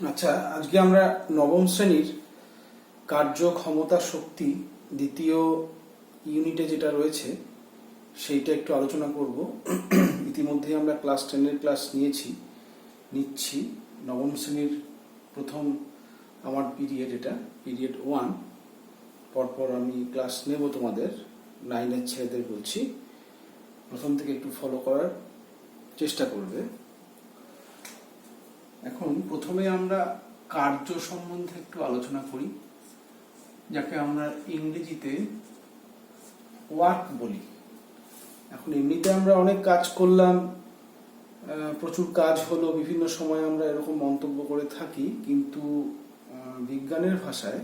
আচ্ছা, আজকে আমরা নবম শ্রেণীর কার্য ক্ষমতা শক্তি দ্বিতীয় ইউনিটে যেটা রয়েছে সেইটা একটু আলোচনা করব। ইতিমধ্যেই আমরা ক্লাস 10-এর ক্লাস নিচ্ছি। নবম শ্রেণীর প্রথম আমার পিরিয়ড, এটা পিরিয়ড 1। পরপর আমি ক্লাস নেব তোমাদের 9-এর ছেলেদের বলছি, প্রথম থেকে একটু ফলো করার চেষ্টা করবে। এখন প্রথমে আমরা কার্য সম্বন্ধে একটু আলোচনা করি, যাকে আমরা ইংরেজিতে ওয়ার্ক বলি। এখন এমনিতে আমরা অনেক কাজ করলাম, প্রচুর কাজ হলো, বিভিন্ন সময় আমরা এরকম মন্তব্য করে থাকি, কিন্তু বিজ্ঞানের ভাষায়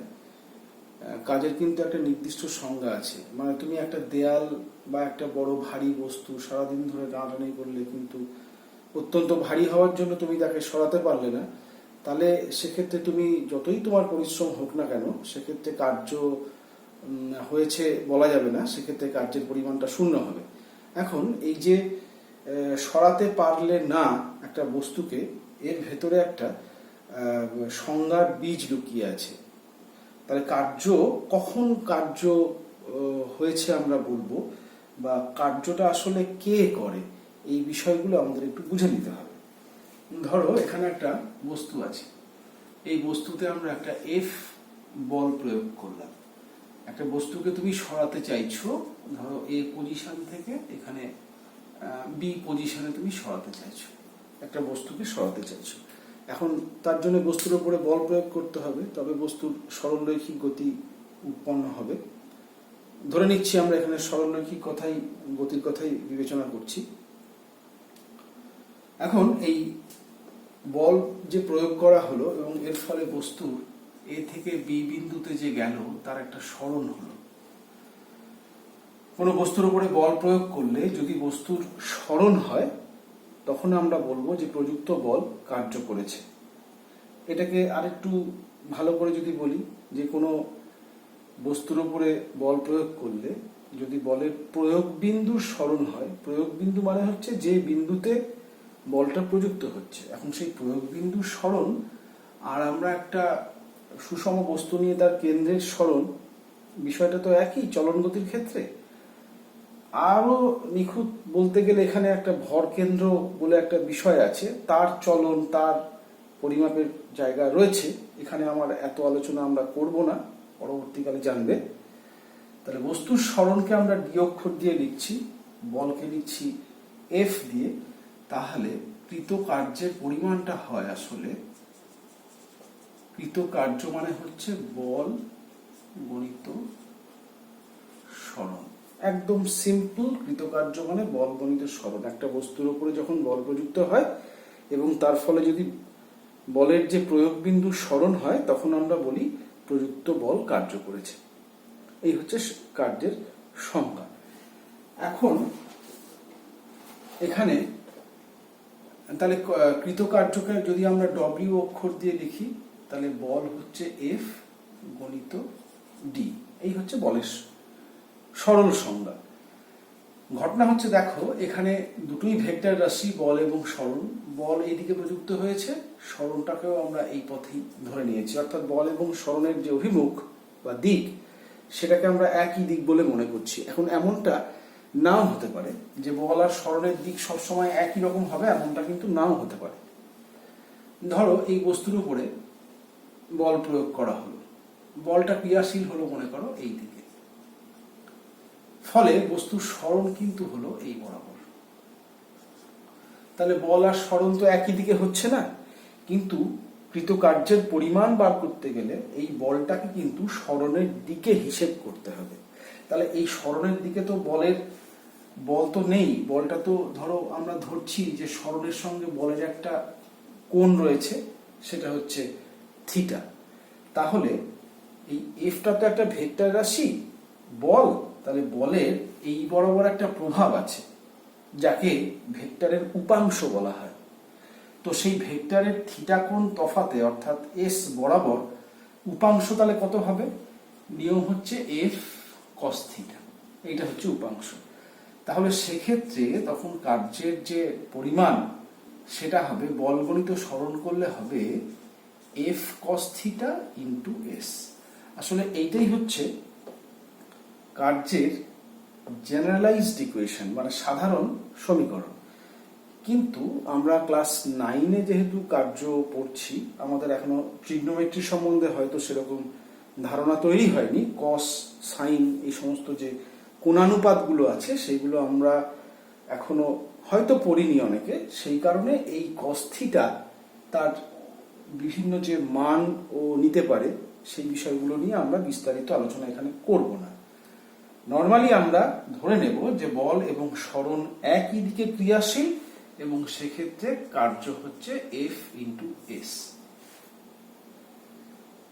কাজের কিন্তু একটা নির্দিষ্ট সংজ্ঞা আছে। মানে তুমি একটা দেয়াল বা একটা বড় ভারী বস্তু সারাদিন ধরে টানাটানি করলে কিন্তু অত্যন্ত ভারী হওয়ার জন্য তুমি তাকে সরাতে পারলে না, তাহলে সেক্ষেত্রে তুমি যতই তোমার পরিশ্রম হোক না কেন, সেক্ষেত্রে কার্য হয়েছে বলা যাবে না, সেক্ষেত্রে কার্যের পরিমাণটা শূন্য হবে। এখন এই যে সরাতে পারলে না একটা বস্তুকে, এর ভেতরে একটা সংজ্ঞার বীজ লুকিয়ে আছে। তাহলে কার্য কখন কার্য হয়েছে আমরা বলবো, বা কার্যটা আসলে কে করে, এই বিষয়গুলো আমাদের একটু বুঝে নিতে হবে। ধরো এখানে একটা বস্তু আছে, এই বস্তুতে আমরা একটা এফ বল প্রয়োগ করলাম। একটা বস্তুকে তুমি সরাতে চাইছো, ধরো এ পজিশন থেকে এখানে বি পজিশনে তুমি সরাতে চাইছো, একটা বস্তুকে সরাতে চাইছো। এখন তার জন্য বস্তুর উপরে বল প্রয়োগ করতে হবে, তবে বস্তুর সরলরৈখিক গতি উৎপন্ন হবে। ধরে নিচ্ছি আমরা এখানে সরলরৈখিক গতির কথাই বিবেচনা করছি। এখন এই বল যে প্রয়োগ করা হলো এবং এর ফলে বস্তুর এ থেকে বি বিন্দুতে যে গেল তার একটা সরণ হলো। কোনো বস্তুর উপরে বল প্রয়োগ করলে যদি বস্তুর সরণ হয়, তখন আমরা বলবো যে প্রযুক্ত বল কার্য করেছে। এটাকে আরেকটু ভালো করে যদি বলি, যে কোনো বস্তুর উপরে বল প্রয়োগ করলে যদি বলের প্রয়োগ বিন্দুর সরণ হয়, প্রয়োগ বিন্দু মানে হচ্ছে যে বিন্দুতে বলটা প্রযুক্ত হচ্ছে। এখন সেই প্রয়োগ বিন্দুর সরণ আর আমরা একটা সুষম বস্তু নিয়ে তার কেন্দ্রের সরণ, বিষয়টা তো একই চলন গতির ক্ষেত্রে। আরো নিখুঁত বলতে গেলে এখানে একটা ভর কেন্দ্র বলে একটা বিষয় আছে, তার চলন, তার পরিমাপের জায়গা রয়েছে। এখানে আমার এত আলোচনা আমরা করব না, পরবর্তীকালে জানবে। তাহলে বস্তুর সরণকে আমরা ডি অক্ষর দিয়ে লিখছি, বলকে লিখছি এফ দিয়ে। তাহলে কৃত কার্যের পরিমাণটা হয়, আসলে কৃত কার্য মানে হচ্ছে বল গণিত সরণ। একদম সিম্পল, কৃতকার্য মানে বল গণিত সরণ। একটা বস্তুর উপরে যখন বল প্রযুক্ত হয় এবং তার ফলে যদি বলের যে প্রয়োগ বিন্দু সরণ হয়, তখন আমরা বলি প্রযুক্ত বল কার্য করেছে। এই হচ্ছে কার্যের সংজ্ঞা। এখন এখানে তাহলে কৃতকার্যকে যদি আমরা ডব্লিউ অক্ষর দিয়ে লিখি, তাহলে বল হচ্ছে এফ গণিত ডি। এই হচ্ছে বলের সরল সংজ্ঞা। ঘটনা হচ্ছে, দেখো এখানে দুটোই ভেক্টর রাশি, বল এবং সরণ। বল এইদিকে প্রযুক্ত হয়েছে, সরণটাকেও আমরা এই পথেই ধরে নিয়েছি। অর্থাৎ বল এবং সরণের যে অভিমুখ বা দিক, সেটাকে আমরা একই দিক বলে মনে করছি। এখন এমনটা নাও হতে পারে যে বল আর সরণের দিক সবসময় একই রকম হবে, এমনটা কিন্তু নাও হতে পারে। ধরো এই বস্তুর উপরে বল প্রয়োগ করা হলো, বলটা ক্রিয়াশীল হলো মনে করো এই দিকে, ফলে বস্তুর সরণ কিন্তু হলো এই বরাবর। তাহলে বল আর সরণ তো একই দিকে হচ্ছে না, কিন্তু কৃতকার্যের পরিমাণ বার করতে গেলে এই বলটাকে কিন্তু সরণের দিকে হিসেব করতে হবে। তাহলে এই সরণের দিকে তো বল তো নেই, বলটা তো ধরো আমরা ধরছি যে সরণের সঙ্গে বলের একটা কোণ রয়েছে, সেটা হচ্ছে থিটা। তাহলে এই এফটা তো একটা ভেক্টর রাশি বল, তাহলে বলের এই বরাবর একটা প্রভাব আছে, যাকে ভেক্টরের উপাংশ বলা হয়। তো সেই ভেক্টরের থিটা কোণ তফাতে, অর্থাৎ এস বরাবর উপাংশ তাহলে কত হবে? নিয়ম হচ্ছে এফ কস থিটা, এইটা হচ্ছে উপাংশ। তাহলে সেক্ষেত্রে তখন কার্যের যে পরিমাণ, সেটা হবে বল গণিত সরণ করলে হবে F cos theta into S. আসলে এইটাই হচ্ছে কার্যের জেনারেলাইজড ইকুয়েশন, মানে সাধারণ সমীকরণ। কিন্তু আমরা ক্লাস 9-এ যেহেতু কার্য পড়ছি, আমাদের এখনো ট্রিগনোমেট্রি সম্বন্ধে হয়তো সেরকম ধারণা তৈরি হয়নি। কস, সাইন, এই সমস্ত যে কোণানুপাতগুলো আছে সেগুলো আমরা এখনো হয়তো পড়িনি অনেকে। সেই কারণে এই কস থিটা তার বিভিন্ন যে মান ও নিতে পারে সেই বিষয়গুলো নিয়ে আমরা বিস্তারিত আলোচনা এখানে করব না। নর্মালি আমরা ধরে নেব যে বল এবং সরণ একই দিকে ক্রিয়াশীল এবং সেক্ষেত্রে কার্য হচ্ছে এফ ইন্টু এস।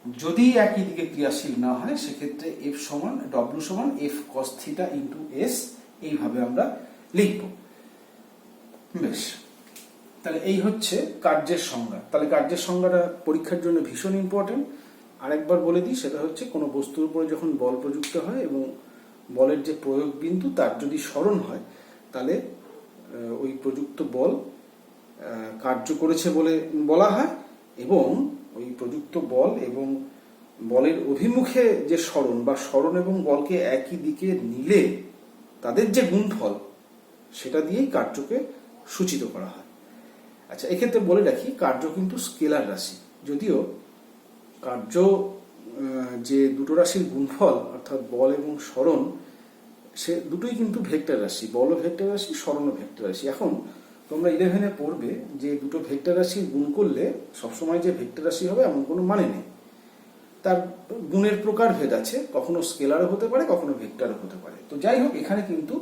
যদি একই দিকে ক্রিয়াশীল না হয় সেক্ষেত্রে এফ সমান ডব্লিউ সমান F cos theta into S, এইভাবে আমরা লিখব। বেশ, তাহলে এই হচ্ছে কার্যের সংজ্ঞা। তাহলে কার্যের সংজ্ঞাটা পরীক্ষার জন্য ভীষণ ইম্পর্টেন্ট। আরেকবার বলে দিই, সেটা হচ্ছে কোনো বস্তুর উপরে যখন বল প্রযুক্ত হয় এবং বলের যে প্রয়োগ বিন্দু তার যদি সরণ হয়, তাহলে ওই প্রযুক্ত বল কার্য করেছে বলে বলা হয়। এবং ওই প্রযুক্ত বল এবং বলের অভিমুখে যে সরণ বা সরণ এবং বলকে একই দিকে নিলে তাদের যে গুণফল, সেটা দিয়েই কার্যকে সূচিত করা হয়। আচ্ছা, এক্ষেত্রে বলে রাখি, কার্য কিন্তু স্কেলার রাশি। যদিও কার্য যে দুটো রাশির গুণফল অর্থাৎ বল এবং সরণ, সে দুটোই কিন্তু ভেক্টর রাশি। বলও ভেক্টর রাশি, সরণও ভেক্টর রাশি। এখন তোমরা 11-এ পড়বে যে দুটো ভেক্টর রাশি গুণ করলে সবসময় যে ভেক্টর রাশি হবে এমন কোনো মানে নেই। তার গুণের প্রকারভেদ আছে, কখনো স্কেলারও হতে পারে, কখনো ভেক্টরও হতে পারে। তো যাই হোক, এখানে কিন্তু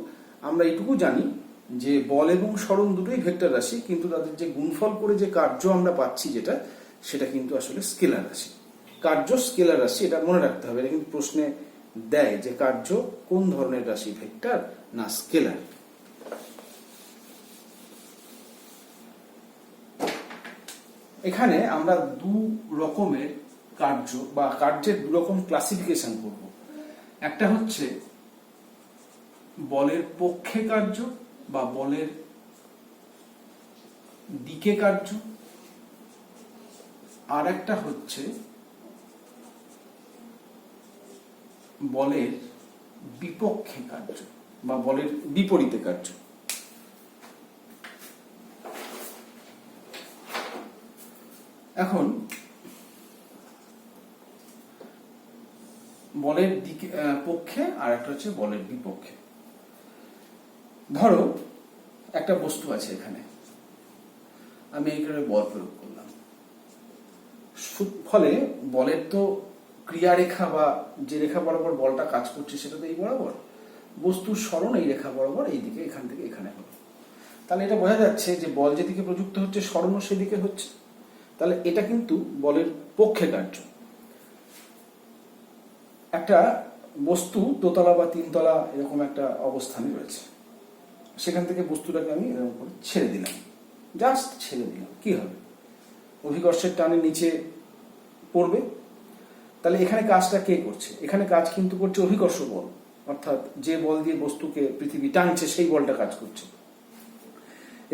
আমরা এইটুকু জানি যে বল এবং সরণ দুটোই ভেক্টর রাশি, কিন্তু তাদের যে গুণফল করে যে কার্য আমরা পাচ্ছি সেটা কিন্তু আসলে স্কেলার রাশি। কার্য স্কেলার রাশি, এটা মনে রাখতে হবে। এটা কিন্তু প্রশ্নে দেয় যে কার্য কোন ধরনের রাশি, ভেক্টর না স্কেলার। এখানে আমরা দু রকমের কার্য বা কার্যের দু রকম ক্লাসিফিকেশন করব। একটা হচ্ছে বলের পক্ষে কার্য বা বলের দিকে কার্য, আর একটা হচ্ছে বলের বিপক্ষে কার্য বা বলের বিপরীতে কার্য। এখন বলের দিকে পক্ষে আর একটা হচ্ছে বলের বিপক্ষে। ধরো একটা বস্তু আছে এখানে, আমি এইখানে বল প্রয়োগ করলাম, ফলে বলের তো ক্রিয়ারেখা বা যে রেখা বরাবর বলটা কাজ করছে সেটা তো এই বরাবর, বস্তুর সরণ এই রেখা বরাবর এই দিকে, এখান থেকে এখানে হলো। তাহলে এটা বোঝা যাচ্ছে যে বল যেদিকে প্রযুক্ত হচ্ছে সরণও সেদিকে হচ্ছে। তাহলে এটা কিন্তু বলের পক্ষে কার্য। একটা বস্তু দোতলা বা তিনতলা এরকম একটা অবস্থানে রয়েছে, সেখান থেকে বস্তুটাকে আমি এরকম করে ছেড়ে দিলাম, জাস্ট ছেড়ে দিলাম, কি হবে? অভিকর্ষের টানে নিচে পড়বে। তাহলে এখানে কাজটা কে করছে? এখানে কাজ কিন্তু করছে অভিকর্ষ বল, অর্থাৎ যে বল দিয়ে বস্তুকে পৃথিবী টানছে সেই বলটা কাজ করছে।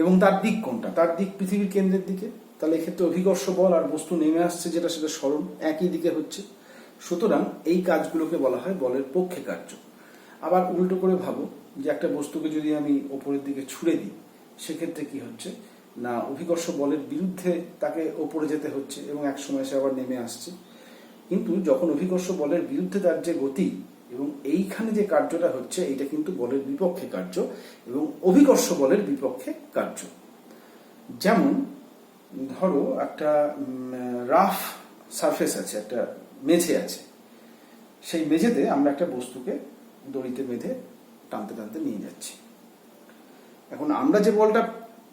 এবং তার দিক কোনটা? তার দিক পৃথিবীর কেন্দ্রের দিকে। তাহলে এক্ষেত্রে অভিকর্ষ বল আর বস্তু নেমে আসছে যেটা, সেটা সরণ একই দিকে হচ্ছে। সুতরাং এই কাজগুলোকে বলা হয় বলের পক্ষে কার্য। আবার উল্টো করে ভাবো যে একটা বস্তুকে যদি আমি ওপরের দিকে ছুড়ে দিই, সেক্ষেত্রে কি হচ্ছে না, অভিকর্ষ বলের বিরুদ্ধে তাকে ওপরে যেতে হচ্ছে এবং এক সময় সে আবার নেমে আসছে। কিন্তু যখন অভিকর্ষ বলের বিরুদ্ধে তার যে গতি এবং এইখানে যে কার্যটা হচ্ছে, এইটা কিন্তু বলের বিপক্ষে কার্য এবং অভিকর্ষ বলের বিপক্ষে কার্য। যেমন ধরো একটা রাফ সারফেস আছে, একটা মেঝে আছে, সেই মেঝেতে আমরা একটা বস্তুকে দড়িতে বেঁধে টানতে টানতে নিয়ে যাচ্ছি। এখন আমরা যে বলটা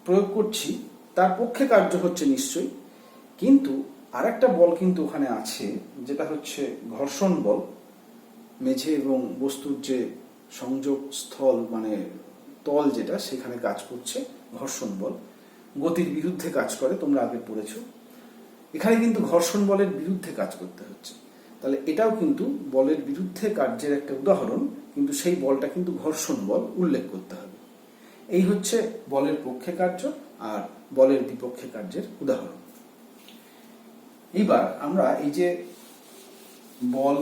প্রয়োগ করছি তার পক্ষে কার্য হচ্ছে নিশ্চয়ই, কিন্তু আরেকটা বল কিন্তু ওখানে আছে, যেটা হচ্ছে ঘর্ষণ বল। মেঝে এবং বস্তুর যে সংযোগ স্থল মানে তল যেটা, সেখানে কাজ করছে ঘর্ষণ বল, গতির বিরুদ্ধে কাজ করে, তোমরা আগে পড়েছো। এখানে কিন্তু ঘর্ষণ বলের বিরুদ্ধে কাজ করতে হচ্ছে। তাহলে এটাও কিন্তু বলের বিরুদ্ধে কার্যের একটা উদাহরণ, কিন্তু সেই বলটা কিন্তু ঘর্ষণ বল উল্লেখ করতে হবে। এই হচ্ছে বলের পক্ষে কার্য আর বলের বিপক্ষে কার্যের উদাহরণ। এইবার আমরা এই যে বল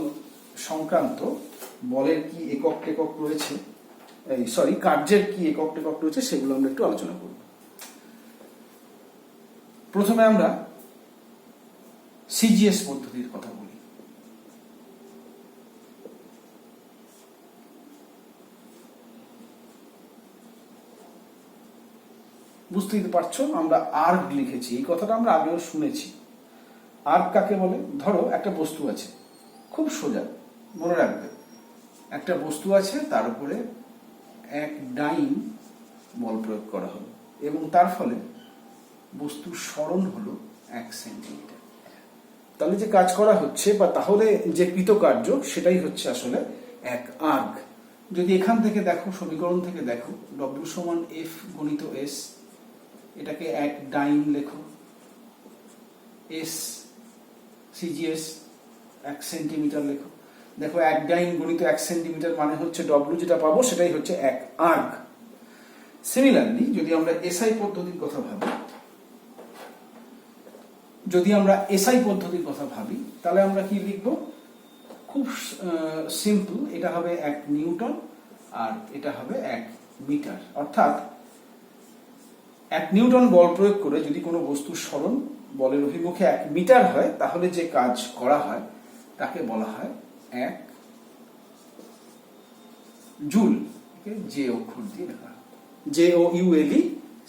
সংক্রান্ত বলের কি একক টেকক রয়েছে, কার্যের কি একক টেকক রয়েছে সেগুলো আমরা একটু আলোচনা করব। প্রথমে আমরা সিজিএস পদ্ধতির কথা বলি। বুঝতেই পারছো আমরা আর্গ লিখেছি, এই কথাটা আমরা আগেও শুনেছি। আর্গ কাকে বলে? ধরো একটা বস্তু আছে, খুব সোজা মনে রাখবে, একটা বস্তু আছে, তার উপরে এক ডাইন বল প্রয়োগ করা হলো এবং তার ফলে বস্তুর সরণ হলো 1 সেন্টিমিটার। তাহলে যে কাজ করা হচ্ছে বা তাহলে যে কৃতকার্য সেটাই হচ্ছে আসলে এক আর্গ। যদি এখান থেকে দেখো, সমীকরণ থেকে দেখো, ডব্লিউ সমান এফ গুণিত এস, এটাকে এক ডাইন লেখো, এস সিজিএস 1 সেন্টিমিটার লেখো। দেখো এক ডাইন গুণিত 1 সেন্টিমিটার মানে হচ্ছে ডব্লিউ যেটা পাবো সেটাই হচ্ছে এক আর্গ। সিমিলারলি যদি আমরা এসআই পদ্ধতির কথা ভাবি, তাহলে আমরা কি লিখব? খুব সিম্পল, এটা হবে 1 নিউটন আর এটা হবে 1 মিটার। অর্থাৎ 1 নিউটন বল প্রয়োগ করে যদি কোনো বস্তুর সরণ বলের অভিমুখে 1 মিটার হয়, তাহলে যে কাজ করা হয় তাকে বলা হয় 1 জুল। জে অক্ষর দিয়ে লেখা হয়, JOULE,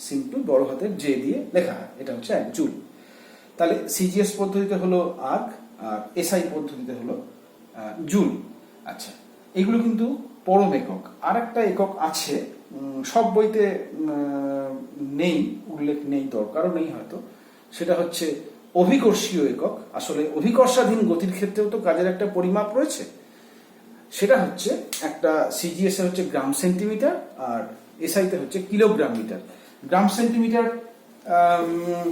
সিম্পল বড় হাতের জে দিয়ে লেখা হয়, এটা হচ্ছে 1 জুল। তাহলে সিজিএস পদ্ধতিতে হলো আর্গ আর এসআই পদ্ধতিতে হলো জুল। আচ্ছা, এগুলো কিন্তু পরম একক। আর একটা একক আছে, সব বইতে নেই, উল্লেখ নেই, দরকারও নেই হয়তো, সেটা হচ্ছে অভিকর্ষীয় একক। আসলে অভিকর্ষাধীন গতির ক্ষেত্রেও তো কাজের একটা পরিমাপ রয়েছে, সেটা হচ্ছে একটা সিজিএস এ হচ্ছে গ্রাম সেন্টিমিটার আর এসআইতে হচ্ছে কিলোগ্রাম মিটার। গ্রাম সেন্টিমিটার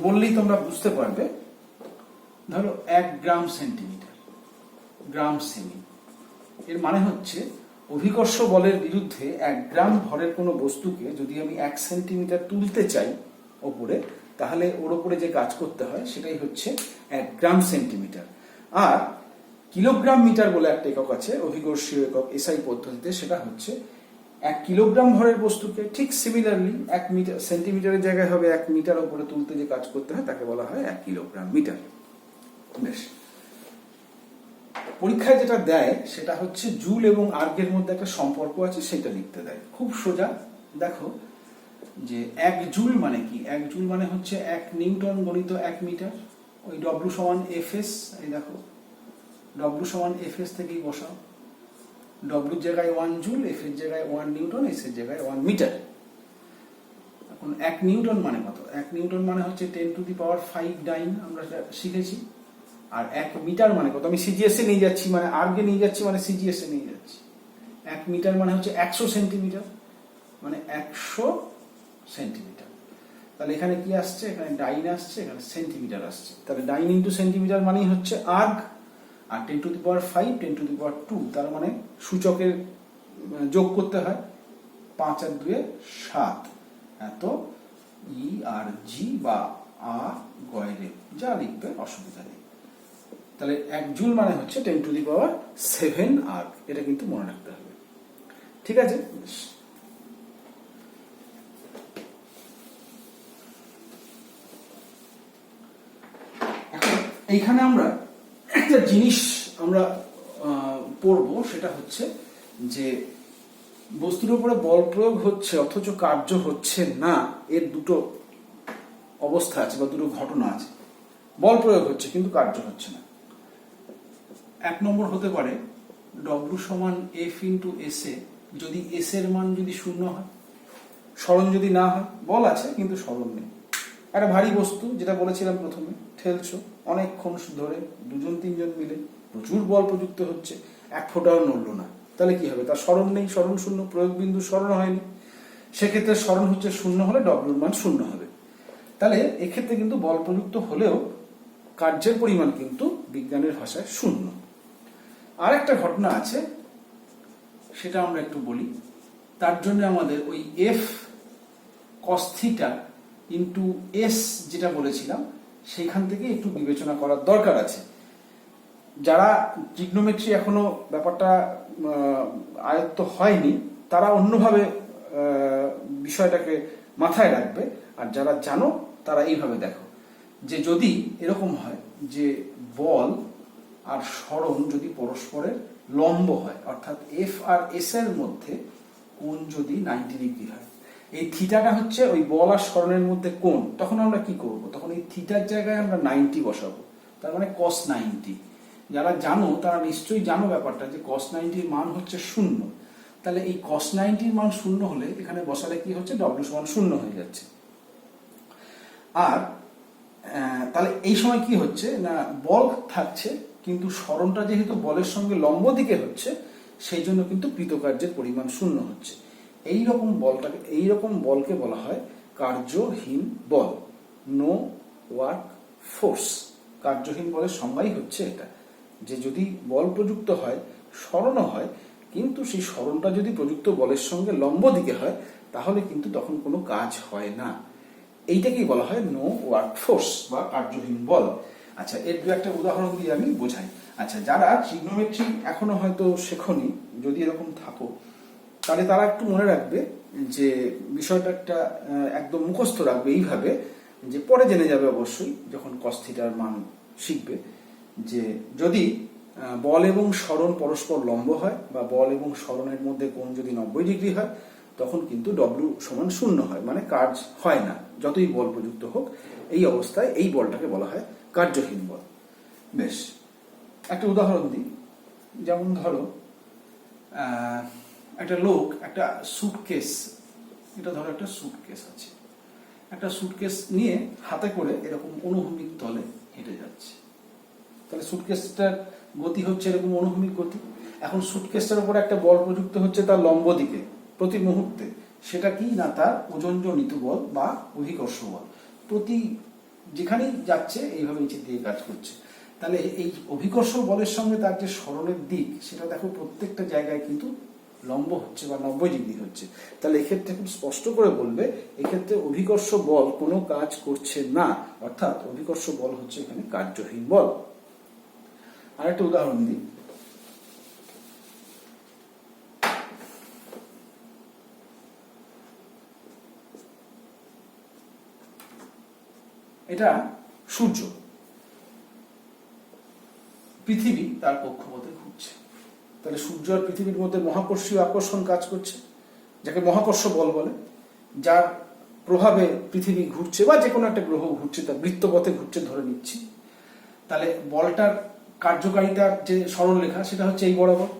বললেই তোমরা বুঝতে পারবে। ধরো 1 গ্রাম সেন্টিমিটার, গ্রাম সেমি, এর মানে হচ্ছে অভিকর্ষ বলের বিরুদ্ধে 1 গ্রাম ভরের কোনো বস্তুকে যদি আমি 1 সেন্টিমিটার তুলতে চাই ওপরে, তাহলে ওর ওপরে যে কাজ করতে হয় সেটাই হচ্ছে 1 গ্রাম সেন্টিমিটার। আর কিলোগ্রাম মিটার বলে একটা একক আছে অভিকর্ষীয় একক এসআই পদ্ধতিতে, সেটা হচ্ছে 1 কিলোগ্রাম ভরের বস্তুকে ঠিক সিমিলারলি 1 মিটার সেন্টিমিটারের জায়গায় হবে 1 মিটার ওপরে তুলতে যে কাজ করতে হয় তাকে বলা হয় 1 কিলোগ্রাম মিটার। বেশ, পরীক্ষায় যেটা দেয় সেটা হচ্ছে জুল এবং আর্গের মধ্যে একটা সম্পর্ক আছে, সেটা লিখতে দেয়। খুব সোজা, দেখো যে 1 জুল মানে কি? 1 জুল মানে হচ্ছে 1 নিউটন গণিত 1 মিটার। ওই ডব্লিউ সমান এফএস, এই দেখো ডব্লিউ সমান এফএস থেকেই বসাও, ডব্লিউর জায়গায় 1 জুল, এফ এর জায়গায় 1 নিউটন, এস এর জায়গায় 1 মিটার। এখন 1 নিউটন মানে কত? 1 নিউটন মানে হচ্ছে 10⁵ ডাইন, আমরা শিখেছি। আর 1 মিটার মানে কত? আমি সিজিএস এ নিয়ে যাচ্ছি, মানে আর্গে নিয়ে যাচ্ছি, মানে সিজিএস এ নিয়ে যাচ্ছি। 1 মিটার মানে হচ্ছে 100 সেন্টিমিটার, মানে 100 সেন্টিমিটার। তাহলে এখানে কি আসছে? এখানে ডাইন আসছে, এখানে সেন্টিমিটার আসছে। তাহলে ডাইন ইন্টু সেন্টিমিটার মানেই হচ্ছে আর্গ। আর 10⁵, 10⁵, তার মানে সূচকের যোগ করতে হয়, 5 আর 2 7, এত ই আর জি বা আ গয়রে যা লিখবে অসুবিধা নেই। তাহলে 1 জুল মানে হচ্ছে 10⁷ আর্গ, এটা কিন্তু মনে রাখতে হবে। ঠিক আছে? এখন এইখানে আমরা একটা জিনিস আমরা পড়বো, সেটা হচ্ছে যে বস্তুর উপরে বল প্রয়োগ হচ্ছে অথচ কার্য হচ্ছে না, এর দুটো অবস্থা আছে বা দুটো ঘটনা আছে। বল প্রয়োগ হচ্ছে কিন্তু কার্য হচ্ছে না। 1 নম্বর হতে পারে ডব্লিউ সমান এফ ইন্টু এস এ, যদি এস এর মান যদি 0 হয়, সরণ যদি না হয়, বল আছে কিন্তু সরণ নেই। একটা ভারী বস্তু, যেটা বলেছিলাম প্রথমে, ঠেলছো অনেকক্ষণ ধরে, 2-3 মিলে, প্রচুর বল প্রযুক্ত হচ্ছে, 1 ফোঁটাও নড়লো না, তাহলে কি হবে? তার সরণ নেই, সরণ 0, প্রয়োগ বিন্দু সরণ হয়নি। সেক্ষেত্রে সরণ হচ্ছে 0 হলে ডব্লিউর মান 0 হবে। তাহলে এক্ষেত্রে কিন্তু বল প্রযুক্ত হলেও কার্যের পরিমাণ কিন্তু বিজ্ঞানের ভাষায় 0। আর একটা ঘটনা আছে, সেটা আমরা একটু বলি। তার জন্য আমাদের ওই F cos theta into S যেটা বলেছিলাম, সেইখান থেকে একটু বিবেচনা করার দরকার আছে। যারা ট্রিগনোমেট্রি এখনো ব্যাপারটা আয়ত্ত হয়নি তারা অন্যভাবে বিষয়টাকে মাথায় রাখবে, আর যারা জানো তারা এইভাবে দেখো যে যদি এরকম হয় যে বল আর সরণ যদি পরস্পরের লম্ব হয়, অর্থাৎ এফ আর এস এর মধ্যে কোণ যদি 90 ডিগ্রি হয়, এই থিটাটা হচ্ছে ওই বল আর সরণের মধ্যে কোণ, তখন আমরা কি করব? তখন এই থিটার জায়গায় আমরা 90 বসাবো, তার মানে cos 90। যারা জানো তারা নিশ্চয়ই জানো ব্যাপারটা যে cos 90 মান হচ্ছে 0। তাহলে এই cos 90 মান 0 হলে এখানে বসালে কি হচ্ছে? w সমান 0 হয়ে যাচ্ছে। আর তাহলে এই সময় কি হচ্ছে না, বল থাকছে কিন্তু সরণটা যেহেতু বলের সঙ্গে লম্ব দিকে হচ্ছে সেই জন্য কিন্তু কৃতকার্যের পরিমাণ 0 হচ্ছে। এইরকম বলকে বলা হয় কার্যহীন বল, নো ওয়ার্ক ফোর্স। কার্যহীন বলের সংজ্ঞাই হচ্ছে এটা, যে যদি বল প্রযুক্ত হয়, সরণও হয়, কিন্তু সেই সরণটা যদি প্রযুক্ত বলের সঙ্গে লম্ব দিকে হয় তাহলে কিন্তু তখন কোনো কাজ হয় না। এইটাকেই বলা হয় নো ওয়ার্ক ফোর্স বা কার্যহীন বল। আচ্ছা, এর দু একটা উদাহরণ দিয়ে আমি বোঝাই। আচ্ছা, যারা ট্রিগনোমেট্রি এখনো হয়তো শেখনি, যদি এরকম থাকো তাহলে তারা একটু মনে রাখবে যে বিষয়টা একটা একদম মুখস্থ রাখবে এইভাবে, যে পরে জেনে যাবে অবশ্যই যখন cos থিটার মান শিখবে, যে যদি বল এবং সরণ পরস্পর লম্ব হয় বা বল এবং সরণের মধ্যে কোণ যদি 90 ডিগ্রি হয় তখন কিন্তু w সমান 0 হয়, মানে কাজ হয় না যতই বল প্রযুক্ত হোক। এই অবস্থায় এই বলটাকে বলা হয় কার্যহীন বল। বেশ, একটা উদাহরণ দিই। যেমন ধরো একটা লোক একটা সুটকেস, এটা ধরো একটা সুটকেস আছে, একটা সুটকেস নিয়ে হাতে করে এরকম অনুভূমিক তলে হেঁটে যাচ্ছে। তাহলে সুটকেসটার গতি হচ্ছে এরকম অনুভূমিক গতি। এখন সুটকেসটার উপরে একটা বল প্রযুক্ত হচ্ছে তার লম্ব দিকে প্রতি মুহূর্তে, সেটা কি না তার ওজনজনিত বল বা অভিকর্ষ বল। প্রতি যেখানেই যাচ্ছে এইভাবে নিচের দিকে কাজ করছে। তাহলে এই অভিকর্ষ বলের সঙ্গে তার যে সরণের দিক সেটা দেখো প্রত্যেকটা জায়গায় কিন্তু লম্ব হচ্ছে বা 90 ডিগ্রি হচ্ছে। তাহলে এক্ষেত্রে খুব স্পষ্ট করে বলবে এক্ষেত্রে অভিকর্ষ বল কোনো কাজ করছে না, অর্থাৎ অভিকর্ষ বল হচ্ছে এখানে কার্যহীন বল। আরেকটা উদাহরণ দিই। এটা সূর্য, পৃথিবী তার কক্ষপথে ঘুরছে। তাহলে সূর্য আর পৃথিবীর মধ্যে মহাকর্ষীয় আকর্ষণ কাজ করছে, যাকে মহাকর্ষ বল বলে, যার প্রভাবে পৃথিবী ঘুরছে বা যে কোনো একটা গ্রহ ঘুরছে, তার বৃত্তপথে ঘুরছে ধরে নিচ্ছি। তাহলে বলটার কার্যকারিতার যে সরলরেখা সেটা হচ্ছে এই বরাবর।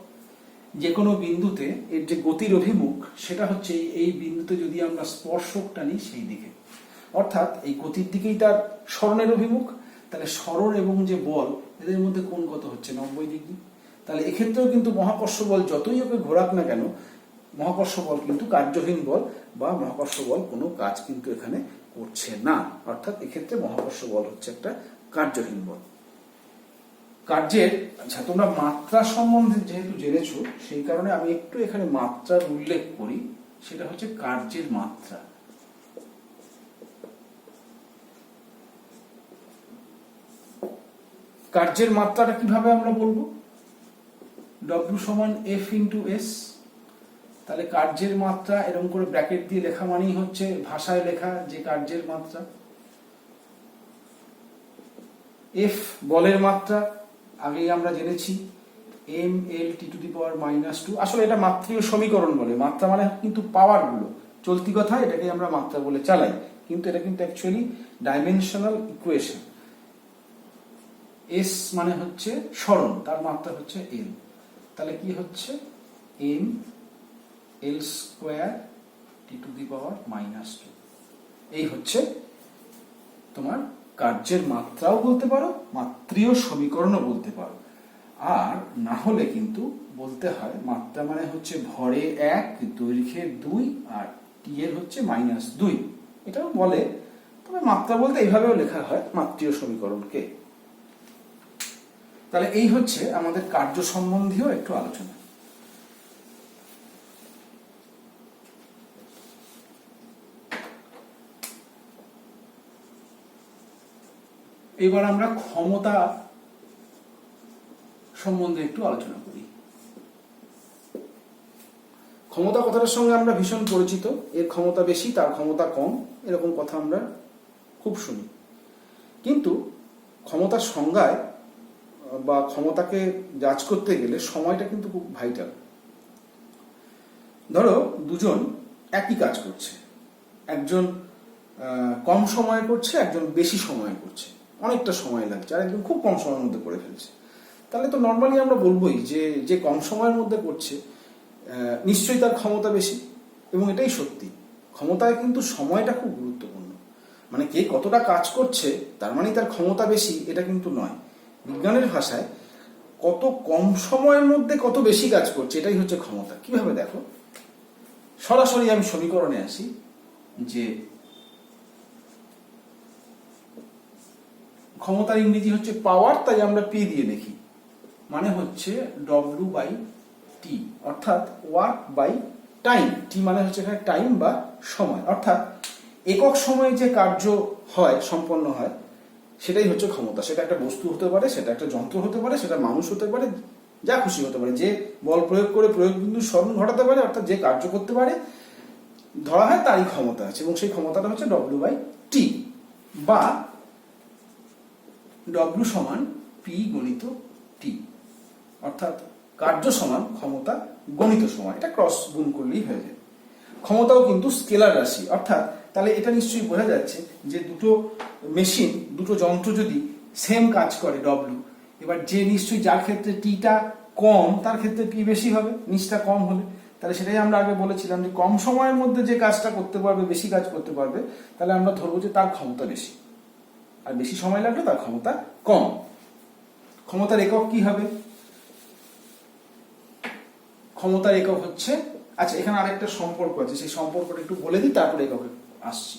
যে কোনো বিন্দুতে এর যে গতির অভিমুখ সেটা হচ্ছে এই বিন্দুতে যদি আমরা স্পর্শক টানি সেই দিকে, অর্থাৎ এই গতির দিকেই তার সরণের অভিমুখ। তাহলে সরণ এবং যে বল এদের মধ্যে কোণ কত হচ্ছে? 90 ডিগ্রি। তাহলে এক্ষেত্রেও কিন্তু মহাকর্ষ বল যতই ওকে ঘোরাক না কেন, মহাকর্ষ বল কিন্তু কার্যহীন বল বা মহাকর্ষ বল কোনো কাজ কিন্তু এখানে করছে না, অর্থাৎ এক্ষেত্রে মহাকর্ষ বল হচ্ছে একটা কার্যহীন বল। কার্যের, আচ্ছা তোমরা মাত্রা সম্বন্ধে যেহেতু জেনেছো সেই কারণে আমি একটু এখানে মাত্রার উল্লেখ করি, সেটা হচ্ছে কার্যের মাত্রা। কার্যের মাত্রাটা কিভাবে আমরা বলবো? W সমান F ইন্টু S। তাহলে কার্যের মাত্রা এরকম করে ব্র্যাকেট দিয়ে লেখা মানেই হচ্ছে ভাষায় লেখা যে কার্যের মাত্রা। F বলের মাত্রা আগেই আমরা জেনেছি, mL(t⁻²). আসলে এটা মাত্রীয় সমীকরণ বলে, মাত্রা মানে কিন্তু পাওয়ার গুলো, চলতি কথা এটাকে আমরা মাত্রা বলে চালাই, কিন্তু এটা কিন্তু অ্যাকচুয়ালি ডাইমেনশনাল ইকুয়েশন। S মানে হচ্ছে সরণ, তার মাত্রা হচ্ছে L। তাহলে কি হচ্ছে mL²(t⁻²). এই হচ্ছে তোমার কার্যের মাত্রাও বলতে পারো, মাত্রীয় সমীকরণও বলতে পারো। আর না হলে কিন্তু বলতে হয় মাত্রা মানে হচ্ছে ভরে 1, দৈর্ঘ্যে 2 আর টি এর হচ্ছে -2, এটাও বলে। তবে মাত্রা বলতে এইভাবেও লেখা হয় মাত্রীয় সমীকরণকে। তাহলে এই হচ্ছে আমাদের কার্য সম্বন্ধীয় একটু আলোচনা। এবার আমরা ক্ষমতা সম্বন্ধে একটু আলোচনা করি। ক্ষমতা কথাটার সঙ্গে আমরা ভীষণ পরিচিত, এর ক্ষমতা বেশি তার ক্ষমতা কম, এরকম কথা আমরা খুব শুনি। কিন্তু ক্ষমতার সংজ্ঞায় বা ক্ষমতাকে জাজ করতে গেলে সময়টা কিন্তু খুব ভাইটাল। ধরো দুজন একই কাজ করছে, একজন কম সময়ে করছে, একজন বেশি সময়ে করছে, অনেকটা সময় লাগছে, আর একজন খুব কম সময়ের মধ্যে করে ফেলছে। তাহলে তো নর্মালি আমরা বলবোই যে যে কম সময়ের মধ্যে করছে নিশ্চয়ই তার ক্ষমতা বেশি, এবং এটাই সত্যি। ক্ষমতায় কিন্তু সময়টা খুব গুরুত্বপূর্ণ। মানে কে কতটা কাজ করছে তার মানে তার ক্ষমতা বেশি এটা কিন্তু নয়। বিজ্ঞানের ভাষায় কত কম সময়ের মধ্যে কত বেশি কাজ করছে এটাই হচ্ছে ক্ষমতা। কিভাবে দেখো, সরাসরি আমি সমীকরণে আসি যে ক্ষমতার ইংরেজি হচ্ছে পাওয়ার, তাই আমরা পি দিয়ে দেখি, মানে হচ্ছে ডব্লিউ বাই টি, অর্থাৎ ওয়ার্ক বাই টাইম। টি মানে হচ্ছে এখানে টাইম বা সময়, অর্থাৎ একক সময়ে যে কার্য হয় সম্পন্ন হয় সেটাই হচ্ছে ক্ষমতা। সেটা একটা বস্তু হতে পারে, সেটা একটা যন্ত্র হতে পারে, সেটা মানুষ হতে পারে, যা খুশি হতে পারে। যে বল প্রয়োগ করে প্রয়োগ বিন্দু স্মরণ ঘটাতে পারে, অর্থাৎ যে কার্য করতে পারে ধরা হয় তারই ক্ষমতা আছে, এবং সেই ক্ষমতাটা হচ্ছে ডব্লিউ বাই টি, বা ডব্লিউ সমান পি গণিত টি, অর্থাৎ কার্য সমান ক্ষমতা গণিত সময়। এটা ক্রস গুণ করলেই হয়ে যায়। ক্ষমতাও কিন্তু স্কেলার রাশি, অর্থাৎ তাহলে এটা নিশ্চয়ই বোঝা যাচ্ছে যে দুটো মেশিন, দুটো যন্ত্র যদি সেম কাজ করে ডব্লিউ, এবার যে নিশ্চয়ই যার ক্ষেত্রে টিটা কম তার ক্ষেত্রে পি বেশি হবে, নিচটা কম হলে। তাহলে সেটাই আমরা আগে বলেছিলাম যে কম সময়ের মধ্যে যে কাজটা করতে পারবে, বেশি কাজ করতে পারবে, তাহলে আমরা ধরবো যে তার ক্ষমতা বেশি, আর বেশি সময় লাগলে তার ক্ষমতা কম। ক্ষমতার একক কি হবে? ক্ষমতার একক হচ্ছে, আচ্ছা এখানে আরেকটা সম্পর্ক আছে, সেই সম্পর্কটা একটু বলে দিই তারপরে এককে আসছি।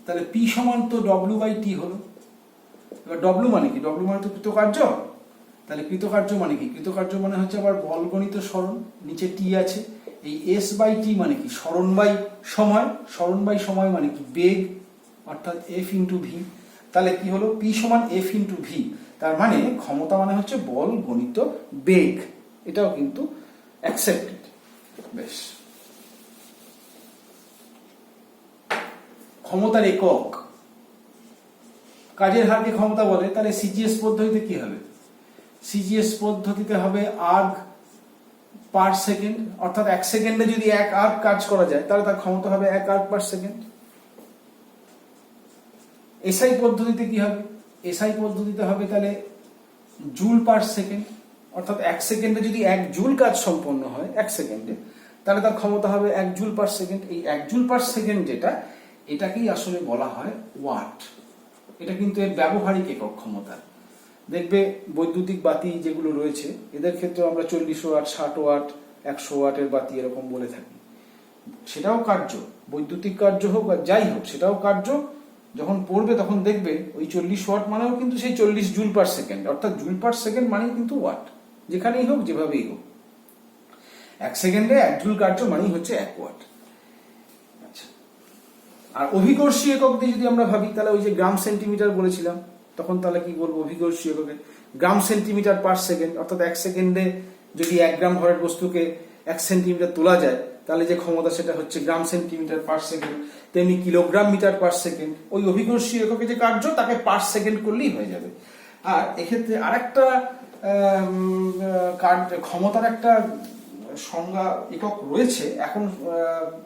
তাহলে পি সমান তো ডব্লিউ বাই টি হলো। এবার ডব্লিউ মানে কি? ডব্লিউ মানে তো কৃতকার্য। তাহলে কৃতকার্য মানে কি? কৃতকার্য মানে হচ্ছে আবার বলগণিত সরণ, নিচে টি আছে। এই এস বাই টি মানে কি? সরণ বাই সময়। সরণ বাই সময় মানে কি? বেগ, অর্থাৎ এফ ইন্টু ভি। তাহলে কি হলো? পি সমান এফ ইন্টু ভি। তার মানে ক্ষমতা মানে হচ্ছে বল গণিত বেগ। এটাও কিন্তু অ্যাকসেপ্টেড। বেশ, ক্ষমতার একক, কাজের হারকে ক্ষমতা বলে। তাহলে সিজিএস পদ্ধতিতে কি হবে? সিজিএস পদ্ধতিতে হবে আর্গ পার সেকেন্ড, অর্থাৎ এক সেকেন্ডে যদি এক আর্গ কাজ করা যায় তাহলে তার ক্ষমতা হবে এক আর্গ পার সেকেন্ড। এসআই পদ্ধতিতে কি হবে? এসআই পদ্ধতিতে হবে তাহলে জুল পার সেকেন্ড, অর্থাৎ এক সেকেন্ডে যদি এক জুল কাজ সম্পন্ন হয় এক সেকেন্ডে, তাহলে তার ক্ষমতা হবে এক জুল পার সেকেন্ড। এই এক জুল পার সেকেন্ড যেটা, এটাকেই আসলে বলা হয় ওয়াট। এটা কিন্তু এর ব্যবহারিক একক ক্ষমতা। দেখবে বৈদ্যুতিক বাতি যেগুলো রয়েছে এদের ক্ষেত্রে আমরা 40 ওয়াট, 60 ওয়াট, 100 ওয়াটের বাতি এরকম বলে থাকি। সেটাও কার্য, বৈদ্যুতিক কার্য হোক বা যাই হোক, সেটাও কার্য। যখন পড়বে তখন দেখবে ওই 40 ওয়াট মানেও কিন্তু সেই 40 জুল পার সেকেন্ড, অর্থাৎ জুল পার সেকেন্ড মানেই কিন্তু ওয়াট, যেখানেই হোক যেভাবেই হোক। এক সেকেন্ডে এক জুল কার্য মানেই হচ্ছে 1 ওয়াট। আচ্ছা, আর অভিকর্ষী একক দিয়ে যদি আমরা ভাবি তাহলে ওই যে গ্রাম সেন্টিমিটার বলেছিলাম, তখন তাহলে কি বলবো? অভিকর্ষী এককে গ্রাম সেন্টিমিটার পার সেকেন্ড, অর্থাৎ এক সেকেন্ডে যদি 1 গ্রাম ভরের বস্তুকে 1 সেন্টিমিটার তোলা যায় তাহলে যে ক্ষমতা সেটা হচ্ছে গ্রাম সেন্টিমিটার পার সেকেন্ড। তেমনি কিলোগ্রাম মিটার পার সেকেন্ড, ওই অভিকর্ষী এককে যে কার্য তাকে পার সেকেন্ড করলেই হয়ে যাবে। আর এক্ষেত্রে আরেকটা ক্ষমতার একটা সংজ্ঞা একক রয়েছে, এখন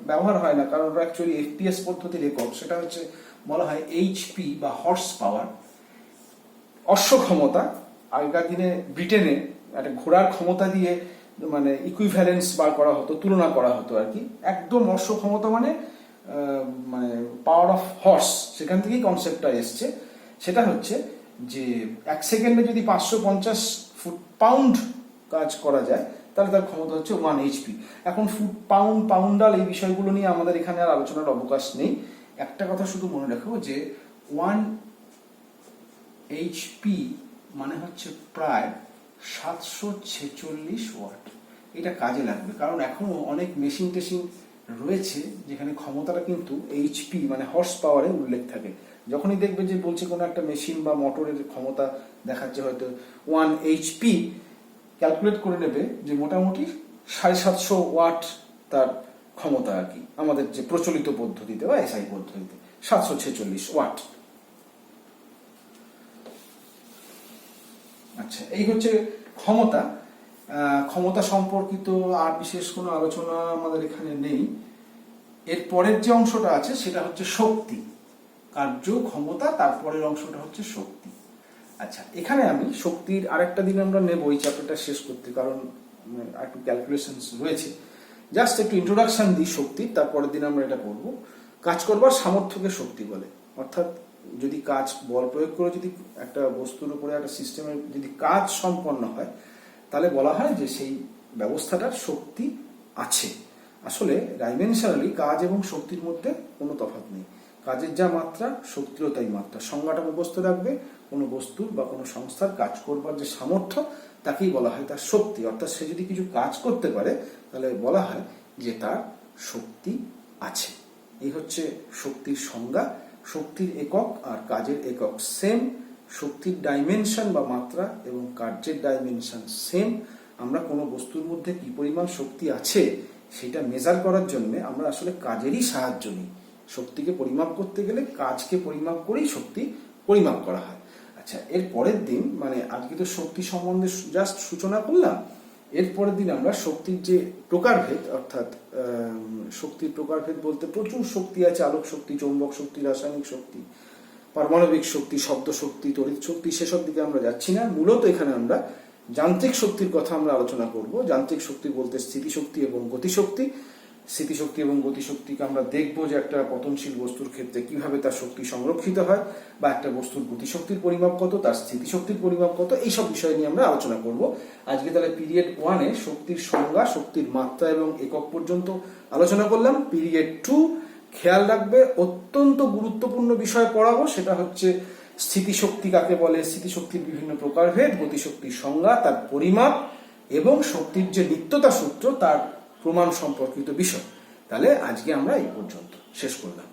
ব্যবহার হয় না কারণ অ্যাকচুয়ালি এফপিএস পদ্ধতির একক, সেটা হচ্ছে বলা হয় এইচপি বা হর্স পাওয়ার। অশ্ব ক্ষমতা, আগেকার দিনে ব্রিটেনে একটা ঘোড়ার ক্ষমতা দিয়ে মানে ইকুইভ্যালেন্স বার করা হতো, তুলনা করা হতো আর কি। একদম অশ্ব ক্ষমতা মানে মানে পাওয়ার অফ হর্স, সেখান থেকেই কনসেপ্টটা এসছে। সেটা হচ্ছে যে এক সেকেন্ডে যদি 550 ফুট পাউন্ড কাজ করা যায় তাহলে তার ক্ষমতা হচ্ছে 1 এইচপি। এখন ফুট পাউন্ড, পাউন্ডাল এই বিষয়গুলো নিয়ে আমাদের এখানে আর আলোচনার অবকাশ নেই। একটা কথা শুধু মনে রাখবো যে 1 এইচপি মানে হচ্ছে প্রায় 746 ওয়াট। এটা কাজে লাগবে, কারণ এখনো অনেক মেশিন টেশিন রয়েছে যেখানে ক্ষমতাটা কিন্তু এইচপি মানে হর্স পাওয়ারে উল্লেখ থাকে। যখনই দেখবে যে বলছে কোনো একটা মেশিন বা মোটরের ক্ষমতা দেখাচ্ছে হয়তো 1 HP, ক্যালকুলেট করে নেবে যে মোটামুটি 750 ওয়াট তার ক্ষমতা আর কি, আমাদের যে প্রচলিত পদ্ধতিতে বা এসআই পদ্ধতিতে 746 ওয়াট। আচ্ছা, এই হচ্ছে ক্ষমতা। ক্ষমতা সম্পর্কিত আর বিশেষ কোনো আলোচনা আমাদের এখানে নেই। এর পরের যে অংশটা আছে সেটা হচ্ছে শক্তি। কার্য, ক্ষমতা, তারপরের অংশটা হচ্ছে শক্তি। আচ্ছা, এখানে আমি শক্তির আরেকটা দিন আমরা নেব এই চ্যাপ্টারটা শেষ করতে, কারণ একটু ক্যালকুলেশন রয়েছে। জাস্ট একটু ইন্ট্রোডাকশন দিই শক্তির, তারপরের দিন আমরা এটা পড়বো। কাজ করবার সামর্থ্যকে শক্তি বলে। অর্থাৎ যদি কাজ বল প্রয়োগ করে যদি একটা বস্তুর উপরে একটা সিস্টেমের যদি কাজ সম্পন্ন হয়, তাহলে বলা হয় যে সেই ব্যবস্থাটার শক্তি আছে। আসলে ডাইমেনশনালি কাজ এবং শক্তির মধ্যে কোনো তফাৎ নেই। কাজের যা মাত্রা, শক্তিরও তাই মাত্রা। সংজ্ঞাটা মুখস্থ রাখবে। কোনো বস্তুর বা কোনো সংস্থার কাজ করবার যে সামর্থ্য, তাকেই বলা হয় তার শক্তি। অর্থাৎ সে যদি কিছু কাজ করতে পারে তাহলে বলা হয় যে তার শক্তি আছে। এই হচ্ছে শক্তির সংজ্ঞা। শক্তির একক আর কাজের একক সেম। শক্তির ডাইমেনশন বা মাত্রা এবং কার্যের ডাইমেনশন সেম। আমরা কোনো বস্তুর মধ্যে কি পরিমাণ শক্তি আছে সেটা মেজার করার জন্য আমরা আসলে কাজেরই সাহায্য নিই। শক্তিকে পরিমাপ করতে গেলে কাজকে পরিমাপ করেই শক্তি পরিমাপ করা হয়। আচ্ছা, এর পরের দিন, মানে আজকে তো শক্তি সম্বন্ধে জাস্ট সূচনা করলাম, এর পরের দিন আমরা শক্তির যে প্রকারভেদ, অর্থাৎ শক্তির প্রকারভেদ বলতে প্রচুর শক্তি আছে। আলোক শক্তি, চৌম্বক শক্তি, রাসায়নিক শক্তি, পারমাণবিক শক্তি, শব্দ শক্তি, তড়িৎ শক্তি, সেসব দিকে আমরা যাচ্ছি না। মূলত এখানে আমরা যান্ত্রিক শক্তির কথা আমরা আলোচনা করব। যান্ত্রিক শক্তি বলতে স্থিতিশক্তি এবং গতিশক্তি। স্থিতিশক্তি এবং গতিশক্তিকে আমরা দেখব যে একটা পতনশীল বস্তুর ক্ষেত্রে কিভাবে তার শক্তি সংরক্ষিত হয়, বা একটা বস্তুর গতিশক্তির পরিমাপ কত, তার স্থিতিশক্তির পরিমাপ কত, এইসব বিষয় নিয়ে আমরা আলোচনা করব আজকে। তাহলে পিরিয়ড 1-এ শক্তির সংজ্ঞা, শক্তির মাত্রা এবং একক পর্যন্ত আলোচনা করলাম। পিরিয়ড 2 খেয়াল রাখবে, অত্যন্ত গুরুত্বপূর্ণ বিষয় পড়াবো, সেটা হচ্ছে স্থিতিশক্তি কাকে বলে, স্থিতিশক্তির বিভিন্ন প্রকারভেদ, গতিশক্তির সংজ্ঞা, তার পরিমাপ এবং শক্তির যে নিত্যতা সূত্র তার প্রমাণ সম্পর্কিত বিষয়। তাহলে আজকে আমরা এই পর্যন্ত শেষ করলাম।